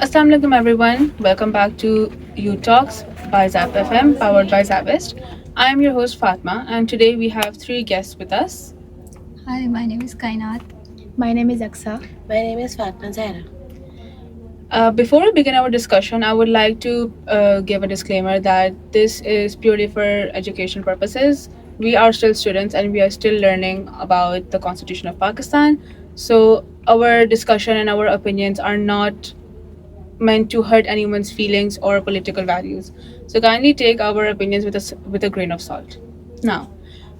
Assalamu alaikum everyone. Welcome back to You Talks by Zap FM, powered by Zavest. I am your host Fatma, and today we have three guests with us. Hi, my name is Kainat. My name is Aksa. My name is Fatma Zahra. Before we begin our discussion, I would like to give a disclaimer that this is purely for educational purposes. We are still students and we are still learning about the Constitution of Pakistan. So, our discussion and our opinions are not meant to hurt anyone's feelings or political values. So kindly take our opinions with a grain of salt. Now,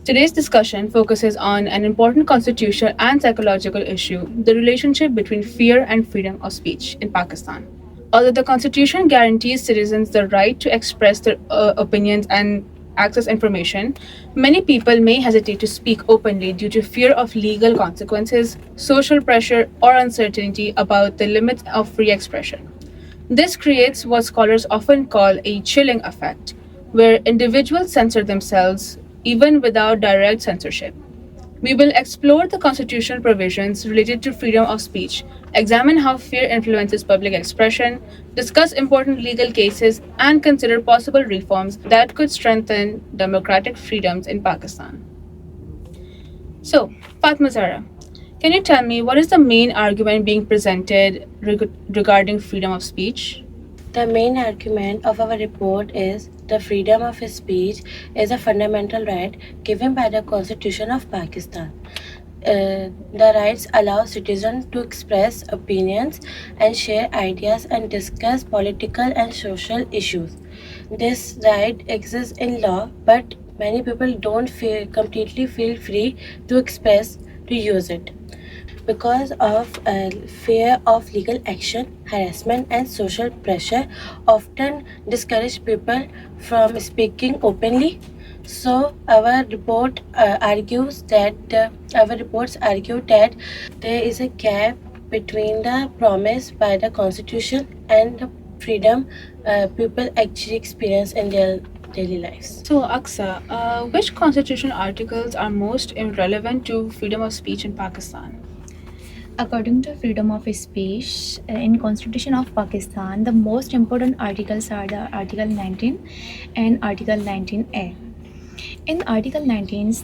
today's discussion focuses on an important constitutional and psychological issue, the relationship between fear and freedom of speech in Pakistan. Although the constitution guarantees citizens the right to express their opinions and access information, many people may hesitate to speak openly due to fear of legal consequences, social pressure, or uncertainty about the limits of free expression. This creates what scholars often call a chilling effect, where individuals censor themselves even without direct censorship. We will explore the constitutional provisions related to freedom of speech, examine how fear influences public expression, discuss important legal cases, and consider possible reforms that could strengthen democratic freedoms in Pakistan. So, Fatma Zara, can you tell me what is the main argument being presented regarding freedom of speech? The main argument of our report is the freedom of speech is a fundamental right given by the Constitution of Pakistan. The rights allow citizens to express opinions and share ideas and discuss political and social issues. This right exists in law, but many people don't completely feel free to express to use it because of fear of legal action, harassment, and social pressure often discourage people from speaking openly. So our reports argue that there is a gap between the promise by the Constitution and the freedom people actually experience in their daily lives. So, Aksa, which constitutional articles are most irrelevant to freedom of speech in Pakistan? According to freedom of speech in Constitution of Pakistan, the most important articles are the Article 19 and Article 19A. In Article 19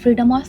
freedom of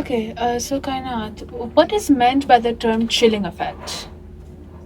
Okay, so Kainat, what is meant by the term chilling effect?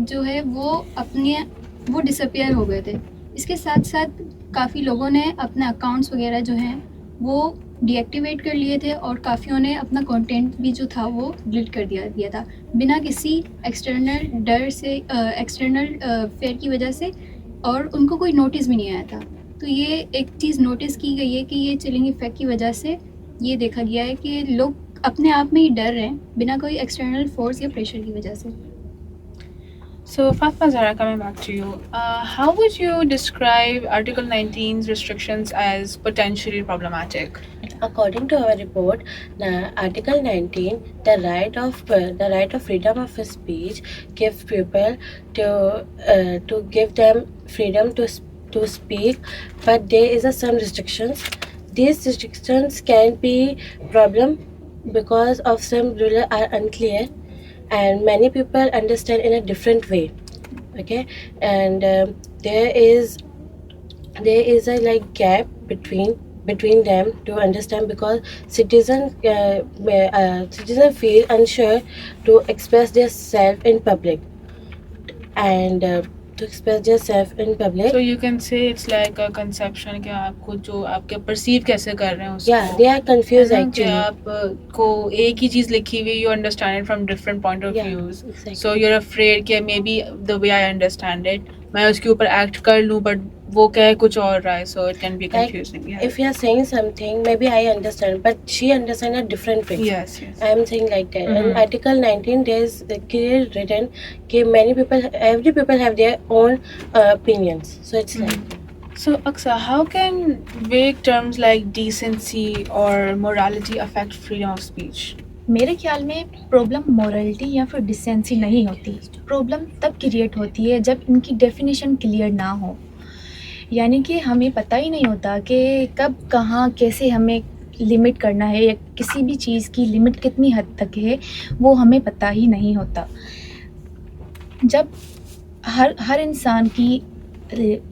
جو ہے وہ disappear ہو گئے تھے. اس کے ساتھ ساتھ کافی لوگوں نے اپنے اکاؤنٹس وغیرہ جو ہیں وہ ڈی ایکٹیویٹ کر لیے تھے, اور کافیوں نے اپنا کنٹینٹ بھی جو تھا وہ ڈیلیٹ کر دیا تھا بنا کسی ایکسٹرنل ڈر سے, ایکسٹرنل فیئر کی وجہ سے, اور ان کو کوئی نوٹس بھی نہیں آیا تھا. تو یہ ایک چیز نوٹس کی گئی ہے کہ یہ چلنگ افیکٹ کی وجہ سے یہ دیکھا گیا ہے کہ لوگ اپنے آپ میں ہی ڈر رہے ہیں بنا کوئی ایکسٹرنل فورس یا پریشر کی وجہ سے. So, Fatma Zahra, coming back to you, how would you describe Article 19's restrictions as potentially problematic? According to our report, Article 19, the right of freedom of speech, gives people to give them freedom to speak, but there is some restrictions. These restrictions can be problem because of some rules are unclear, and many people understand in a different way. Okay, and there is a like gap between them to understand, because citizens feel unsure to express their self in public, and So you can say it's like a conception کہ آپ کو جو آپ کے perceive کیسے کر رہے ہیں اس yeah, کو. they are confused ہے نا کہ actually. آپ کو ایک ہی چیز لکھی ہوئی, you understand it from different point of Yeah, views. exactly. So you're afraid کہ maybe the way I understand it میں اس کے اوپر ایکٹ کر لوں, but وہ کہے کچھ اور رہا ہے, so it can be Like, confusing. Yeah. if you are saying something, maybe I understand, but she understands a different way. Yes, yes. I am saying like that. Mhm. In Article 19, there is clearly written that every people have their own opinions. So it's like, So Aksa, how can vague terms like decency or morality affect freedom of speech? میرے خیال میں problem morality یا پھر ڈسینسی نہیں ہوتی. Problem تب create ہوتی ہے جب ان کی ڈیفینیشن کلیئر نہ ہو. یعنی کہ ہمیں پتہ ہی نہیں ہوتا کہ کب کہاں کیسے ہمیں لمٹ کرنا ہے, یا کسی بھی چیز کی لمٹ کتنی حد تک ہے وہ ہمیں پتہ ہی نہیں ہوتا. جب ہر انسان کی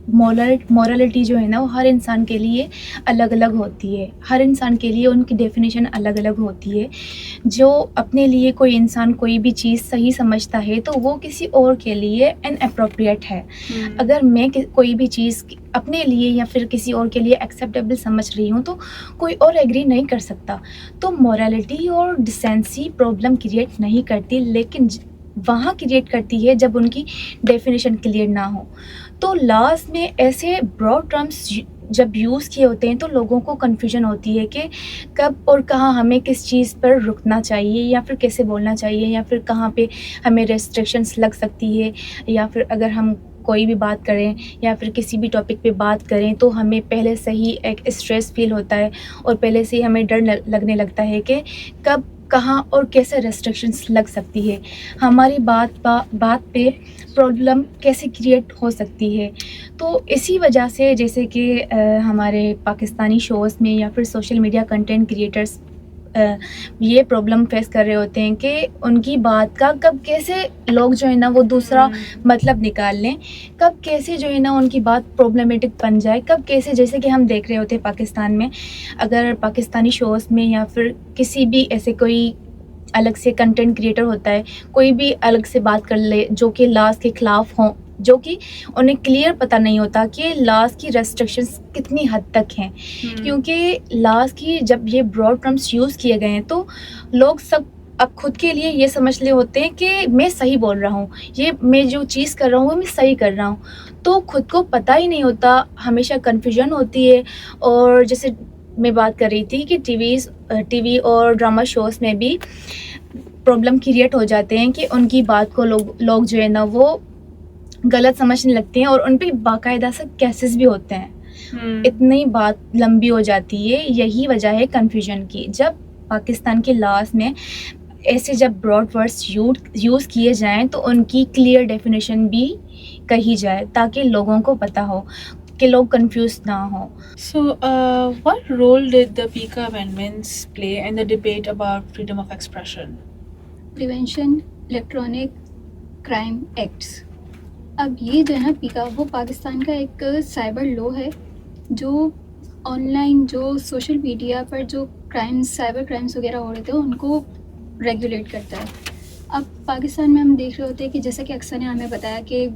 مورلٹی جو ہے نا وہ ہر انسان کے لیے الگ الگ ہوتی ہے. ہر انسان کے لیے ان کی ڈیفینیشن الگ الگ ہوتی ہے. جو اپنے لیے کوئی انسان کوئی بھی چیز صحیح سمجھتا ہے تو وہ کسی اور کے لیے ان اپروپریٹ ہے. اگر میں کوئی بھی چیز اپنے لیے یا پھر کسی اور کے لیے ایکسیپٹیبل سمجھ رہی ہوں تو کوئی اور ایگری نہیں کر سکتا. تو مورالٹی اور ڈسینسی پرابلم کریٹ نہیں کرتی, لیکن وہاں کریٹ کرتی ہے جب ان کی ڈیفینیشن کلیئر نہ ہو. تو لاز میں ایسے براڈ ٹرمس جب یوز کیے ہوتے ہیں تو لوگوں کو کنفیوژن ہوتی ہے کہ کب اور کہاں ہمیں کس چیز پر رکنا چاہیے, یا پھر کیسے بولنا چاہیے, یا پھر کہاں پہ ہمیں ریسٹرکشنس لگ سکتی ہے, یا پھر اگر ہم کوئی بھی بات کریں یا پھر کسی بھی ٹاپک پہ بات کریں تو ہمیں پہلے سے ہی ایک اسٹریس فیل ہوتا ہے, اور پہلے سے ہی ہمیں ڈر لگنے لگتا ہے کہ کب کہاں اور کیسے ریسٹرکشنس لگ سکتی ہے, ہماری بات پہ پرابلم کیسے کریٹ ہو سکتی ہے. تو اسی وجہ سے جیسے کہ ہمارے پاکستانی شوز میں یا پھر سوشل میڈیا کنٹینٹ کریٹرز یہ پرابلم فیس کر رہے ہوتے ہیں کہ ان کی بات کا کب کیسے لوگ جو ہے نا وہ دوسرا مطلب نکال لیں, کب کیسے جو ہے نا ان کی بات پرابلمیٹک بن جائے, کب کیسے, جیسے کہ ہم دیکھ رہے ہوتے ہیں پاکستان میں اگر پاکستانی شوز میں یا پھر کسی بھی ایسے کوئی الگ سے کنٹینٹ کریٹر ہوتا ہے, کوئی بھی الگ سے بات کر لے جو کہ لاز کے خلاف ہوں, جو کہ انہیں کلیئر پتہ نہیں ہوتا کہ لاز کی ریسٹرکشنز کتنی حد تک ہیں. کیونکہ لاز کی جب یہ براڈ ٹرمس یوز کیے گئے ہیں تو لوگ سب اب خود کے لیے یہ سمجھ لے ہوتے ہیں کہ میں صحیح بول رہا ہوں, یہ میں جو چیز کر رہا ہوں وہ میں صحیح کر رہا ہوں. تو خود کو پتہ ہی نہیں ہوتا, ہمیشہ کنفیوژن ہوتی ہے. اور جیسے میں بات کر رہی تھی کہ ٹی وی اور ڈرامہ شوز میں بھی پرابلم کریٹ ہو جاتے ہیں کہ ان کی بات کو لوگ جو ہے نا وہ غلط سمجھنے لگتے ہیں, اور ان پہ باقاعدہ سے کیسز بھی ہوتے ہیں. اتنی بات لمبی ہو جاتی ہے, یہی وجہ ہے کنفیوژن کی. جب پاکستان کے لاز میں ایسے جب براڈ ورڈس یوز کیے جائیں تو ان کی کلیئر ڈیفینیشن بھی کہی جائے تاکہ لوگوں کو پتہ ہو کہ لوگ کنفیوز نہ ہوں. So, what role did the PICA amendments play in the debate about freedom of expression? Prevention electronic crime acts. اب یہ جو ہے نا پیکا وہ پاکستان کا ایک سائبر لا ہے جو آن لائن جو سوشل میڈیا پر جو کرائمز سائبر کرائمز وغیرہ ہو رہے تھے ان کو ریگولیٹ کرتا ہے. اب پاکستان میں ہم دیکھ رہے ہوتے ہیں کہ جیسا کہ اکثر نے ہمیں بتایا کہ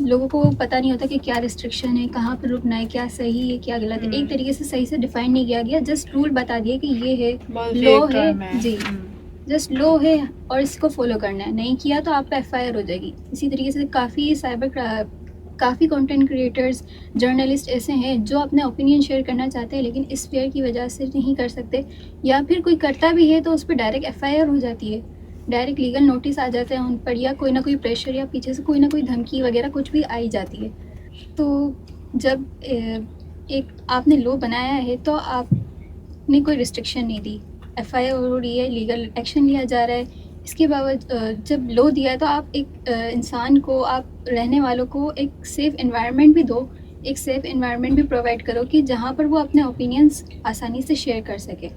لوگوں کو پتہ نہیں ہوتا کہ کیا ریسٹرکشن ہے, کہاں پہ رکنا ہے, کیا صحیح ہے کیا غلط ہے. ایک طریقے سے صحیح سے ڈیفائن نہیں کیا گیا, جسٹ رول بتا دیا کہ یہ ہے, بہت لو vague ہے, term ہے. جی جسٹ لو ہے اور اس کو فالو کرنا ہے, نہیں کیا تو آپ کا ایف آئی آر ہو جائے گی. اسی طریقے سے کافی کنٹینٹ کریٹرز, جرنلسٹ ایسے ہیں جو اپنے اوپینین شیئر کرنا چاہتے ہیں لیکن اس فیئر کی وجہ سے نہیں کر سکتے, یا پھر کوئی کرتا بھی ہے تو اس پہ ڈائریکٹ ایف آئی آر ہو جاتی ہے, ڈائریکٹ لیگل نوٹس آ جاتے ہیں ان پر, یا کوئی نہ کوئی پریشر یا پیچھے سے کوئی نہ کوئی دھمکی وغیرہ کچھ بھی آئی جاتی ہے. تو جب ایک آپ نے لو بنایا ہے تو آپ نے کوئی ریسٹرکشن نہیں دی, ایف آئی آر ہو رہی ہے, لیگل ایکشن لیا جا رہا ہے. اس کے باوجود جب لو دیا ہے تو آپ ایک انسان کو, آپ رہنے والوں کو ایک سیف انوائرمنٹ بھی دو, ایک سیف انوائرمنٹ بھی پرووائڈ کرو کہ جہاں پر وہ اپنے اوپینینس آسانی سے شیئر کر سکے.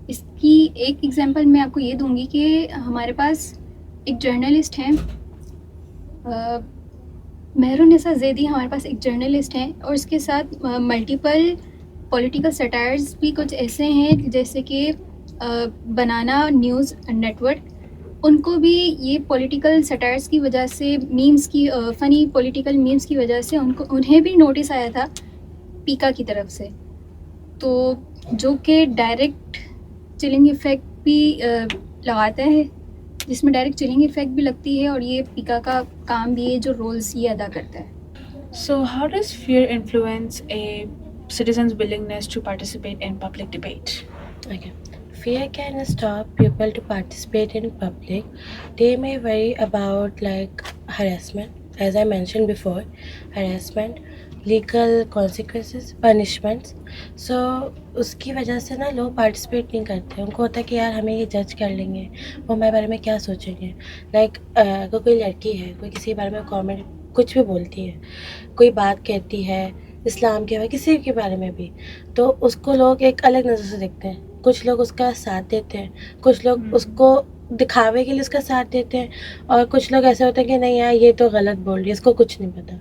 اس کی ایک ایگزامپل میں آپ کو یہ دوں گی کہ ہمارے پاس ایک جرنلسٹ ہیں, مہرالنساء زیدی ہمارے پاس ایک جرنلسٹ ہیں, اور اس کے ساتھ ملٹیپل پولیٹیکل سیٹائرز بھی کچھ ایسے ہیں جیسے کہ بنانا نیوز نیٹورک. ان کو بھی یہ پولیٹیکل سیٹائرز کی وجہ سے, میمز کی, فنی پولیٹیکل میمز کی وجہ سے انہیں بھی نوٹس آیا تھا پیکا کی طرف سے, تو جو کہ ڈائریکٹ چلنگ ایفیکٹ بھی لگاتا ہے, جس میں ڈائریکٹ چلنگ ایفیکٹ بھی لگتی ہے, اور یہ پیکا کا کام بھی ہے جو رولز یہ ادا کرتا ہے. So, how does fear influence a citizen's willingness to participate in public debate? Okay. Fear can stop people to participate in public. They may worry about like harassment, as I mentioned before, harassment, legal consequences, punishments. So اس کی وجہ سے نا لوگ participate نہیں کرتے. ان کو ہوتا ہے کہ یار ہمیں یہ جج کر لیں گے, وہ ہمارے بارے میں کیا سوچیں گے. لائک اگر کوئی لڑکی ہے, کوئی کسی کے بارے میں کامنٹ کچھ بھی بولتی ہے, کوئی بات کہتی ہے اسلام کے بارے, کسی کے بارے میں بھی, تو اس کو لوگ ایک الگ نظر سے دیکھتے ہیں. کچھ لوگ اس کا ساتھ دیتے ہیں, کچھ لوگ اس کو دکھاوے کے لیے اس کا ساتھ دیتے ہیں, اور کچھ لوگ ایسے ہوتے ہیں کہ نہیں یار یہ تو غلط بول رہی ہے, اس کو کچھ نہیں پتہ.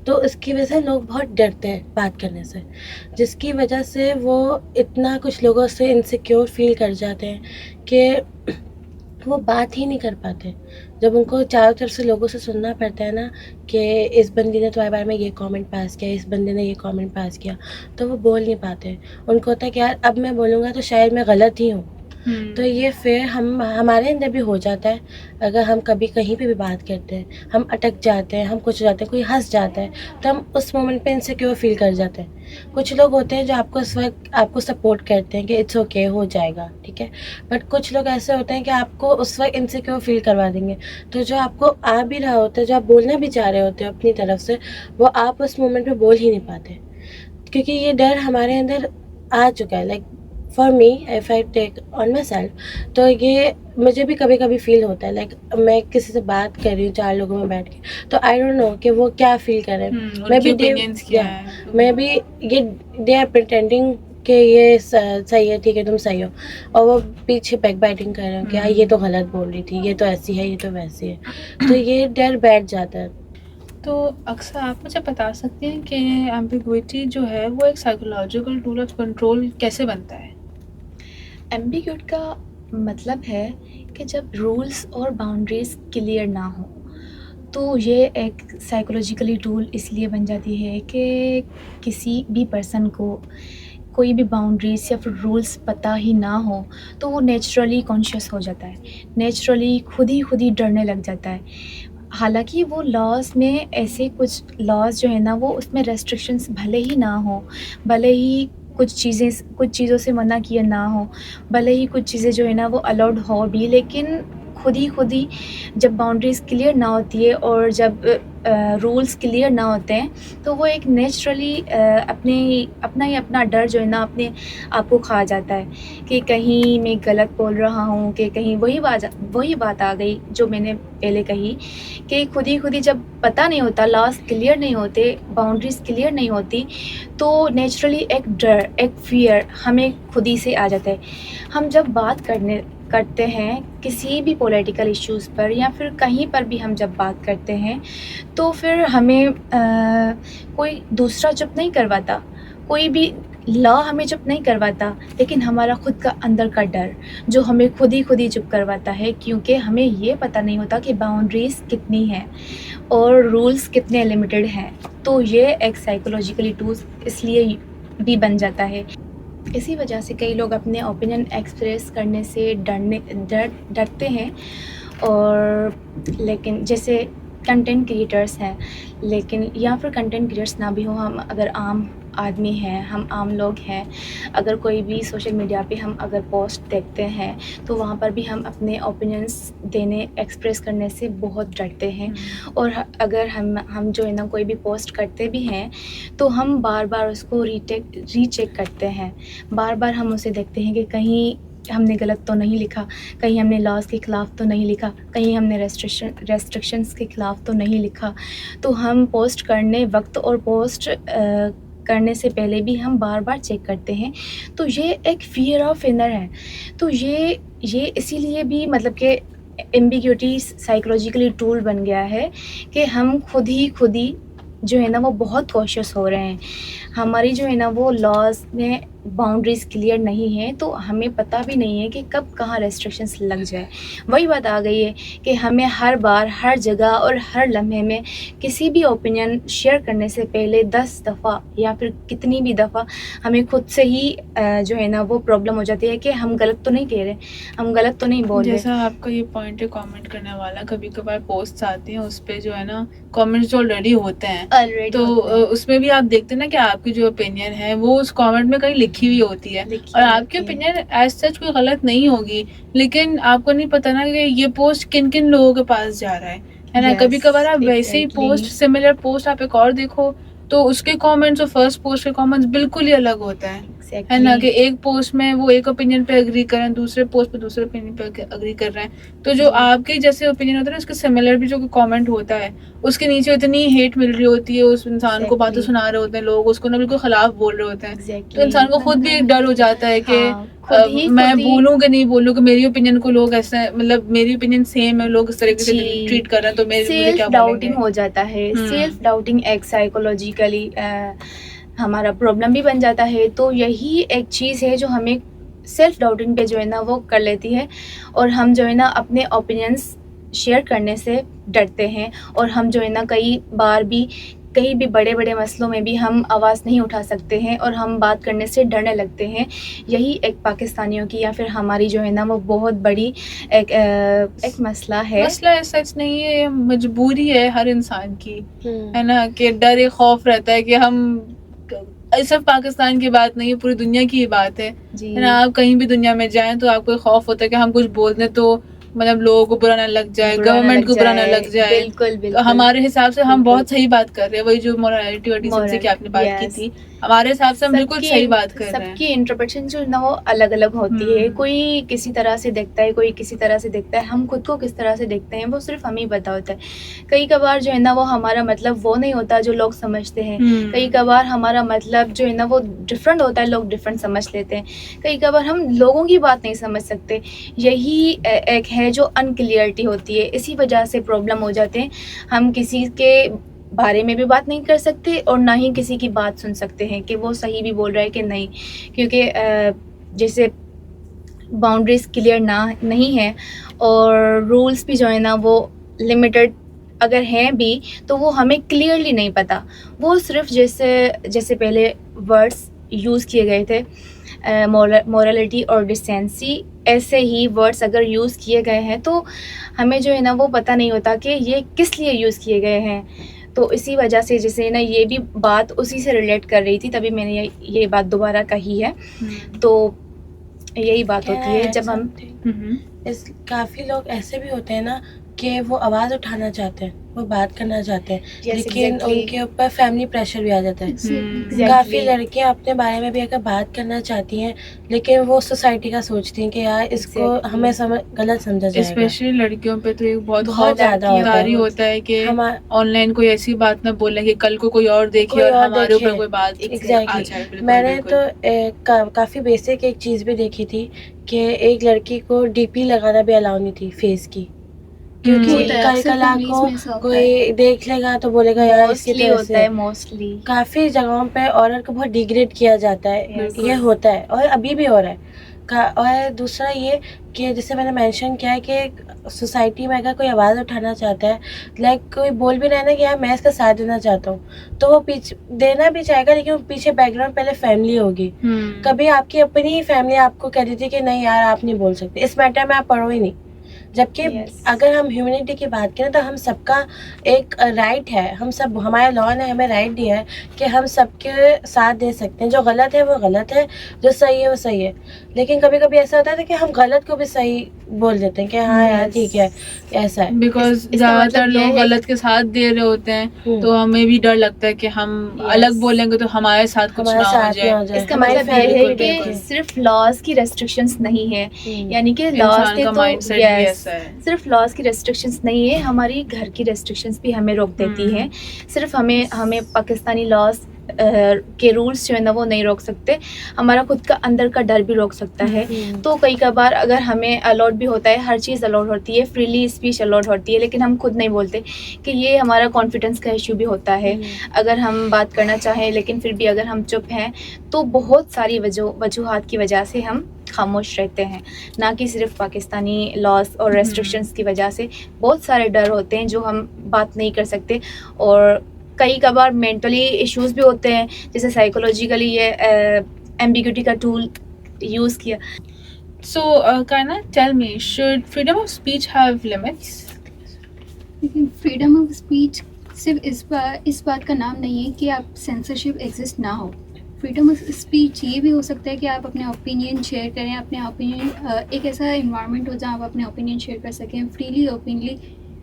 تو اس کی وجہ سے لوگ بہت ڈرتے ہیں بات کرنے سے, جس کی وجہ سے وہ اتنا کچھ لوگوں سے انسیکیور فیل کر جاتے ہیں کہ وہ بات ہی نہیں کر پاتے. جب ان کو چاروں طرف سے لوگوں سے سننا پڑتا ہے نا کہ اس بندی نے تمہارے بارے میں یہ کامنٹ پاس کیا, اس بندے نے یہ کامنٹ پاس کیا, تو وہ بول نہیں پاتے. ان کو ہوتا ہے کہ یار اب میں بولوں گا تو شاید میں غلط ہی ہوں. تو یہ فیئر ہمارے اندر بھی ہو جاتا ہے. اگر ہم کبھی کہیں پہ بھی بات کرتے ہیں, ہم اٹک جاتے ہیں, ہم کچھ ہو جاتے ہیں, کوئی ہنس جاتا ہے, تو ہم اس مومنٹ پہ انسیکیور فیل کر جاتے ہیں. کچھ لوگ ہوتے ہیں جو آپ کو اس وقت آپ کو سپورٹ کرتے ہیں کہ اٹس اوکے, ہو جائے گا, ٹھیک ہے. بٹ کچھ لوگ ایسے ہوتے ہیں کہ آپ کو اس وقت انسیکیور فیل کروا دیں گے. تو جو آپ کو آ بھی رہا ہوتا ہے, جو آپ بولنا بھی چاہ رہے ہوتے ہیں اپنی طرف سے, وہ آپ اس مومنٹ پہ بول ہی نہیں پاتے, کیونکہ یہ ڈر ہمارے اندر آ چکا ہے. Like for me F I take on my self, تو یہ مجھے بھی کبھی کبھی فیل ہوتا ہے. لائک میں کسی سے بات کر رہی ہوں 4 لوگوں میں بیٹھ کے, تو آئی ڈونٹ نو کہ وہ کیا فیل کر رہے ہیں. میں بھی یہ دے آر پریٹینڈنگ کہ یہ صحیح ہے, ٹھیک ہے تم صحیح ہو, اور وہ پیچھے بیک بائٹنگ کر رہے ہو کہ یار یہ تو غلط بول رہی تھی, یہ تو ایسی ہے, یہ تو ویسی ہے. تو یہ ڈر بیٹھ جاتا ہے. تو اکثر آپ مجھے بتا سکتے ہیں کہ ایمبیگوئٹی جو ہے وہ ایک سائیکولوجیکل ٹول آف کنٹرول کیسے بنتا ہے؟ ایمبیگوئٹ کا مطلب ہے کہ جب رولس اور باؤنڈریز کلیئر نہ ہوں تو یہ ایک سائیکولوجیکلی ٹول اس لیے بن جاتی ہے کہ کسی بھی پرسن کو کوئی بھی باؤنڈریز یا پھر رولس پتہ ہی نہ ہو تو وہ نیچرلی کانشیس ہو جاتا ہے, نیچرلی خود ہی ڈرنے لگ جاتا ہے. حالانکہ وہ لاز میں ایسے کچھ لاز جو ہے نا وہ اس میں ریسٹرکشنس بھلے ہی نہ ہوں, بھلے ہی کچھ چیزوں سے منع کیا نہ ہو, بھلے ہی کچھ چیزیں جو ہے نا وہ الاؤڈ ہو بھی, لیکن خود ہی جب باؤنڈریز کلیئر نہ ہوتی ہے اور جب رولز کلیئر نہ ہوتے ہیں تو وہ ایک نیچرلی اپنا ڈر جو ہے نا اپنے آپ کو کھا جاتا ہے کہ کہیں میں غلط بول رہا ہوں, کہ کہیں وہی بات آ گئی جو میں نے پہلے کہی کہ خود ہی جب پتہ نہیں ہوتا, لاس کلیئر نہیں ہوتے, باؤنڈریز کلیئر نہیں ہوتی, تو نیچرلی ایک ڈر, ایک فیئر ہمیں خود ہی سے آ جاتا ہے. ہم جب بات کرتے ہیں کسی بھی پولیٹیکل ایشوز پر یا پھر کہیں پر بھی ہم جب بات کرتے ہیں تو پھر ہمیں کوئی دوسرا چپ نہیں کرواتا, کوئی بھی لا ہمیں چپ نہیں کرواتا، لیکن ہمارا خود کا اندر کا ڈر جو ہمیں خود ہی چپ کرواتا ہے، کیونکہ ہمیں یہ پتہ نہیں ہوتا کہ باؤنڈریز کتنی ہیں اور رولز کتنے لمیٹڈ ہیں. تو یہ ایک سائیکولوجیکلی ٹولز اس لیے بھی بن جاتا ہے. اسی وجہ سے کئی لوگ اپنے اوپینین ایکسپریس کرنے سے ڈرتے ہیں، اور لیکن جیسے کنٹینٹ کریٹرس ہیں، لیکن یا پھر کنٹینٹ کریٹرس نہ بھی ہوں، ہم اگر عام آدمی ہیں، ہم عام لوگ ہیں، اگر کوئی بھی سوشل میڈیا پہ ہم اگر پوسٹ دیکھتے ہیں تو وہاں پر بھی ہم اپنے اوپینینس دینے ایکسپریس کرنے سے بہت ڈرتے ہیں. اور اگر ہم جو ہے نا کوئی بھی پوسٹ کرتے بھی ہیں تو ہم بار بار اس کو ری چیک کرتے ہیں، بار بار ہم اسے دیکھتے ہیں کہ کہیں ہم نے غلط تو نہیں لکھا، کہیں ہم نے لاز کے خلاف تو نہیں لکھا، کہیں ہم نے ریسٹرکشنس کے خلاف تو نہیں لکھا. تو ہم پوسٹ کرنے وقت اور پوسٹ کرنے سے پہلے بھی ہم بار بار چیک کرتے ہیں. تو یہ ایک فیئر آف انر ہے. تو یہ اسی لیے بھی مطلب کہ ایمبیگوٹی سائیکولوجیکلی ٹول بن گیا ہے کہ ہم خود ہی جو ہے نا وہ بہت کوشش ہو رہے ہیں. ہماری جو ہے نا وہ لاز میں باؤنڈریز کلیئر نہیں ہیں، تو ہمیں پتہ بھی نہیں ہے کہ کب کہاں ریسٹرکشنس لگ جائے. وہی بات آ گئی ہے کہ ہمیں ہر بار ہر جگہ اور ہر لمحے میں کسی بھی اوپینین شیئر کرنے سے پہلے 10 دفعہ یا پھر کتنی بھی دفعہ ہمیں خود سے ہی جو ہے نا وہ پرابلم ہو جاتی ہے کہ ہم غلط تو نہیں کہہ رہے، ہم غلط تو نہیں بول رہے. جیسا آپ کا یہ پوائنٹ ہے کامنٹ کرنے والا، کبھی کبھار پوسٹ آتی ہیں اس پہ جو ہے نا کامنٹس جو آلریڈی ہوتے ہیں، تو اس میں بھی آپ دیکھتے ہیں نا کہ آپ کی جو اوپینین ہے وہ اس کامنٹ میں کہیں لکھی ہوئی ہوتی ہے، اور آپ کی اوپینین ایز سچ کوئی غلط نہیں ہوگی، لیکن آپ کو نہیں پتا نا کہ یہ پوسٹ کن کن لوگوں کے پاس جا رہا ہے نا. کبھی کبھار آپ ویسے ہی پوسٹ سملر پوسٹ آپ ایک اور دیکھو تو اس کے کامنٹس اور فرسٹ پوسٹ کے کامنٹس بالکل ہی الگ ہوتے ہیں، ہے نا. کہ ایک پوسٹ میں وہ ایک اوپینین پہ اگری کریں، دوسرے پوسٹ پہ دوسرے اوپینین پہ اگری کر رہے ہیں. تو جو آپ کے جیسے اوپینین ہوتا ہے نا اس کے سملر بھی جو کامنٹ ہوتا ہے اس کے نیچے اتنی ہیٹ مل رہی ہوتی ہے، اس انسان کو باتیں سنا رہے ہوتے ہیں لوگ، اس کو نا بالکل خلاف بول رہے ہوتے ہیں. تو انسان کو خود بھی ایک ڈر ہو جاتا ہے کہ میں بولوں کہ نہیں بولوں، کہ میری اوپینین کو لوگ ایسے مطلب میری اوپینین سیم ہے، لوگ اس طریقے سے ٹریٹ کر رہے ہیں تو مجھے کیا بولیں گے. سیلف ڈاؤٹنگ ہو جاتا ہے. سیلف ڈاؤٹنگ ایک سائیکولوجیکلی ہمارا پرابلم بھی بن جاتا ہے. تو یہی ایک چیز ہے جو ہمیں سیلف ڈاؤٹنگ پہ جو ہے نا وہ کر لیتی ہے، اور ہم جو ہے نا اپنے اوپینینس شیئر کرنے سے ڈرتے ہیں، اور ہم جو ہے نا کہیں بھی بڑے مسئلوں میں بھی ہم آواز نہیں اٹھا سکتے ہیں، اور ہم بات کرنے سے ڈرنے لگتے ہیں. یہی ایک پاکستانیوں کی یا پھر ہماری جو ہے نا وہ بہت بڑی ایک مسئلہ ہے. مسئلہ سچ نہیں ہے، مجبوری ہے ہر انسان کی، ہے نا. کہ ڈر خوف رہتا ہے کہ ہم صرف پاکستان کی بات نہیں ہے، پوری دنیا کی ہی بات ہے نا. آپ کہیں بھی دنیا میں جائیں تو آپ کو خوف ہوتا ہے کہ ہم کچھ بول دیں تو مطلب لوگوں کو برا نہ لگ جائے، گورنمنٹ کو برا نہ لگ جائے. بالکل. ہمارے حساب سے ہم بہت صحیح بات کر رہے ہیں، وہی جو مورالٹی اور ڈیسنسی کی آپ نے بات کی تھی، ہمارے حساب سے ہم بالکل صحیح بات کر رہے ہیں. سب کی انٹرپریٹیشن جو نا وہ الگ الگ ہوتی ہے. کوئی کسی طرح سے دیکھتا ہے، کوئی کسی طرح سے دیکھتا ہے. ہم خود کو کس طرح سے دیکھتے ہیں وہ صرف ہمیں پتہ ہوتا ہے. کئی کبھار جو ہے نا وہ ہمارا مطلب وہ نہیں ہوتا جو لوگ سمجھتے ہیں. کئی کبھار ہمارا مطلب جو ہے نا وہ ڈفرینٹ ہوتا ہے، لوگ ڈفرینٹ سمجھ لیتے ہیں. کئی کبھار ہم لوگوں کی بات نہیں سمجھ سکتے. یہی ایک ہے جو انکلیئرٹی ہوتی ہے. اسی وجہ سے پرابلم ہو جاتے ہیں. ہم کسی کے بارے میں بھی بات نہیں کر سکتے اور نہ ہی کسی کی بات سن سکتے ہیں کہ وہ صحیح بھی بول رہا ہے کہ نہیں، کیونکہ جیسے باؤنڈریز کلیئر نہیں ہے، اور رولز بھی جو ہے نا وہ لمیٹڈ اگر ہیں بھی تو وہ ہمیں کلیئرلی نہیں پتہ. وہ صرف جیسے پہلے ورڈز یوز کیے گئے تھے مورالٹی اور ڈیسینسی، ایسے ہی ورڈز اگر یوز کیے گئے ہیں تو ہمیں جو ہے نا وہ پتہ نہیں ہوتا کہ یہ کس لیے یوز کیے گئے ہیں. تو اسی وجہ سے جیسے نا یہ بھی بات اسی سے ریلیٹ کر رہی تھی، تبھی میں نے یہ بات دوبارہ کہی ہے. تو یہی بات ہوتی ہے جب ہم کافی لوگ ایسے بھی ہوتے ہیں نا کہ وہ آواز اٹھانا چاہتے ہیں، وہ بات کرنا چاہتے ہیں، لیکن ان کے اوپر فیملی پریشر بھی آ جاتا ہے. کافی لڑکیاں اپنے بارے میں بھی اگر بات کرنا چاہتی ہیں لیکن وہ سوسائٹی کا سوچتی ہیں کہ یار اس کو ہمیں غلط سمجھا جائے گا. اسپیشلی لڑکیوں پہ تو یہ بہت زیادہ ہوتا ہے کہ آن لائن کوئی ایسی بات نہ بولیں کہ کل کو کوئی اور دیکھے اور ہمارے اوپر کوئی بات آ جائے. میں نے تو کافی بیسک ایک چیز بھی دیکھی تھی کہ ایک لڑکی کو ڈی پی لگانا بھی الاؤ نہیں تھی فیس کی. کیونکہ ہوتا ہے، کل اکثر کل آپ families کو میں ایسا ہوتا کوئی دیکھ لے گا تو بولے گا یار اس کی موسٹلی طرح ہوتا سے ہے موسٹلی. کافی جگہوں پہ عورت کو بہت ڈیگریڈ کیا جاتا ہے. Yes. یہ ہوتا ہے اور ابھی بھی ہو رہا ہے. اور دوسرا یہ کہ جیسے میں نے مینشن کیا ہے کہ سوسائٹی میں اگر کوئی آواز اٹھانا چاہتا ہے، لائک کوئی بول بھی رہا ہے نا کہ یار میں اس کا ساتھ دینا چاہتا ہوں، تو وہ پیچھے دینا بھی چاہے گا، لیکن پیچھے بیک گراؤنڈ پہلے فیملی ہوگی. کبھی آپ کی اپنی ہی فیملی آپ کو کہہ دیتی کہ نہیں یار آپ نہیں بول سکتے، اس میٹر میں آپ پڑھو ہی نہیں. جبکہ Yes. اگر ہم ہیومنٹی کی بات کریں تو ہم سب کا ایک رائٹ ہے، ہم سب، ہمارے لاء نے ہمیں رائٹ دیا ہے کہ ہم سب کے ساتھ دے سکتے ہیں. جو غلط ہے وہ غلط ہے، جو صحیح ہے وہ صحیح ہے. لیکن کبھی کبھی ایسا ہوتا ہے کہ ہم غلط کو بھی صحیح بول دیتے ہیں کہ ہاں یار Yes. ٹھیک ہے ایسا ہے. بیکاز اس کا زیادہ مطلب تر یہ لوگ ہے غلط کے ساتھ دے رہے ہوتے ہیں تو ہمیں بھی ڈر لگتا ہے کہ ہم Yes. الگ بولیں گے تو ہمارے ساتھ کچھ ہمارے نہ ہو ساتھ جائے. نہ ہو جائے. اس کا ہماری مطلب family یہ ہے کو کہ دیکھ کے. صرف لاز کی ریسٹرکشنس نہیں ہے، یعنی کہ لاز انسان کے کا تو مائنڈ سیٹ بھی ایسا ہے. صرف لاز کی ریسٹرکشنس نہیں ہے، ہماری گھر کی ریسٹرکشنس بھی ہمیں روک دیتی ہیں. صرف ہمیں پاکستانی لاز کے رولس جو ہے نا وہ نہیں روک سکتے، ہمارا خود کا اندر کا ڈر بھی روک سکتا ہے. تو کئی بار اگر ہمیں الاؤڈ بھی ہوتا ہے، ہر چیز الاؤڈ ہوتی ہے، فریلی اسپیچ الاؤڈ ہوتی ہے، لیکن ہم خود نہیں بولتے کہ یہ ہمارا کانفیڈنس کا ایشو بھی ہوتا ہے. اگر ہم بات کرنا چاہیں لیکن پھر بھی اگر ہم چپ ہیں تو بہت ساری وجوہات کی وجہ سے ہم خاموش رہتے ہیں، نہ کہ صرف پاکستانی لاس اور ریسٹرکشنس کی وجہ سے. بہت سارے ڈر ہوتے ہیں جو ہم بات نہیں کر سکتے، اور کئی بار مینٹلی ایشوز بھی ہوتے ہیں، جیسے سائیکولوجیکلی یہ ایمبیگوٹی کا ٹول یوز کیا. So, Kaina, tell me, should freedom of speech have limits? لیکن فریڈم آف اسپیچ صرف اس بات کا نام نہیں ہے کہ آپ سینسرشپ ایگزسٹ نہ ہو. فریڈم آف اسپیچ یہ بھی ہو سکتا ہے کہ آپ اپنے اوپینین شیئر کریں، اپنے اوپینین ایک ایسا انوائرمنٹ ہو جہاں آپ اپنے اوپینین شیئر کر سکیں فریلی، اوپنلی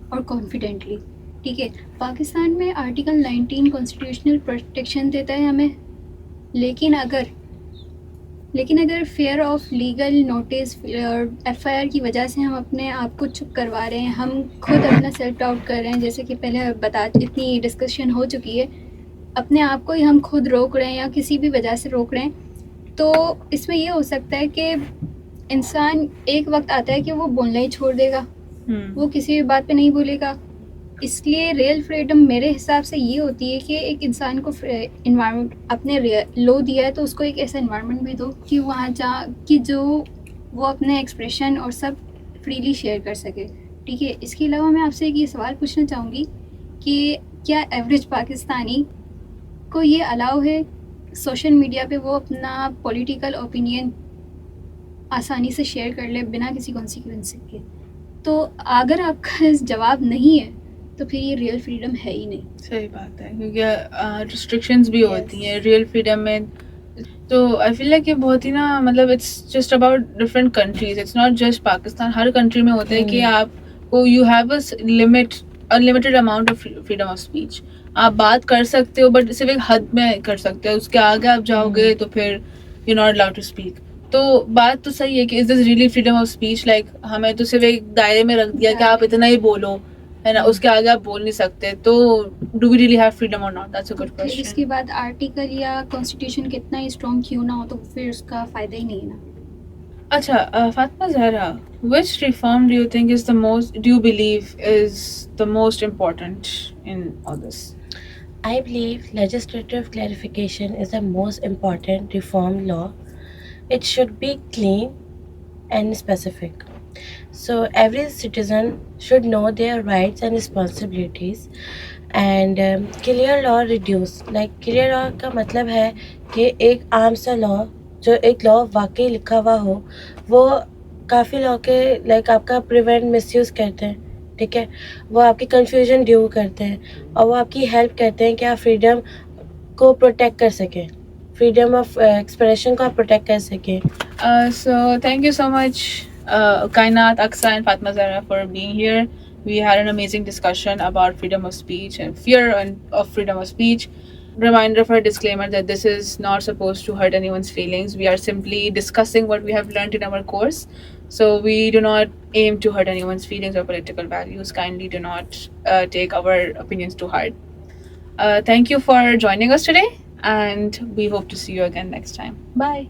اور کانفیڈنٹلی. ٹھیک ہے، پاکستان میں آرٹیکل 19 کانسٹیٹیوشنل پروٹیکشن دیتا ہے ہمیں، لیکن اگر فیئر آف لیگل نوٹس اور ایف آئی آر کی وجہ سے ہم اپنے آپ کو چپ کروا رہے ہیں، ہم خود اپنا سیلف ڈاؤٹ کر رہے ہیں، جیسے کہ پہلے اتنی ڈسکشن ہو چکی ہے، اپنے آپ کو ہی ہم خود روک رہے ہیں یا کسی بھی وجہ سے روک رہے ہیں، تو اس میں یہ ہو سکتا ہے کہ انسان ایک وقت آتا ہے کہ وہ بولنا ہی چھوڑ دے گا، وہ کسی بھی بات پہ نہیں بولے گا. اس لیے ریئل فریڈم میرے حساب سے یہ ہوتی ہے کہ ایک انسان کو انوائرمنٹ اپنے لو دیا ہے تو اس کو ایک ایسا انوائرمنٹ بھی دو کہ وہاں کہ جو وہ اپنے ایکسپریشن اور سب فریلی شیئر کر سکے. ٹھیک ہے، اس کے علاوہ میں آپ سے ایک یہ سوال پوچھنا چاہوں گی کہ کیا ایوریج پاکستانی کو یہ الاؤ ہے سوشل میڈیا پہ وہ اپنا پولیٹیکل اوپینین آسانی سے شیئر کر لے بنا کسی کانسیکوینس کے؟ تو اگر آپ کا جواب نہیں ہے تو پھر یہ ریئل فریڈم ہے ہی نہیں. صحیح بات ہے، کیونکہ ریسٹرکشنز بھی ہوتی ہیں ریئل فریڈم میں. تو آئی فیل لائک یہ بہت ہی نا، مطلب it's just about different countries, it's not just Pakistan. ہر کنٹری میں ہوتا ہے کہ آپ کو you have a limited amount of freedom of speech. آپ بات کر سکتے ہو بٹ صرف ایک حد میں کر سکتے ہو، اس کے آگے آپ جاؤ گے تو پھر you not allowed to speak. تو بات تو صحیح ہے کہ is this really freedom of speech? Like ہمیں تو صرف ایک دائرے میں رکھ دیا کہ آپ اتنا ہی بولو، ہے نا، اس کے آگے آپ بول نہیں سکتے. تو do we really have freedom or not? That's a good پھر اس کوسچن. کے بعد آرٹیکل یا کانسٹیٹیوشن کتنا ہی اسٹرانگ کیوں نہ ہو تو پھر اس کا فائدہ ہی نہیں ہے نا. اچھا Fatima Zahra, which reform do you think is the most, do you believe is the most important in all this? I believe legislative clarification is the most important reform law. It should be clean and specific. So every citizen should know their rights and responsibilities. And clear law reduce. Like clear law کا مطلب ہے کہ ایک عام سا law, جو ایک law واقعی لکھا ہوا ہو، وہ کافی لاء کے لائک آپ کا پریونٹ مس یوز کرتے ہیں. ٹھیک ہے، وہ آپ کی کنفیوژن ڈیو کرتے ہیں اور وہ آپ کی ہیلپ کرتے ہیں کہ آپ فریڈم کو پروٹیکٹ کر سکیں، فریڈم آف ایکسپریشن کو آپ پروٹیکٹ کر سکیں. So thank you so much, Kainat, Aqsa and Fatma Zahra for being here. We had an amazing discussion about freedom of speech and fear of freedom of speech. Reminder for a disclaimer that this is not supposed to hurt anyone's feelings. We are simply discussing what we have learned in our course. So we do not aim to hurt anyone's feelings or political values. Kindly do not take our opinions to heart. Thank you for joining us today, and we hope to see you again next time. Bye.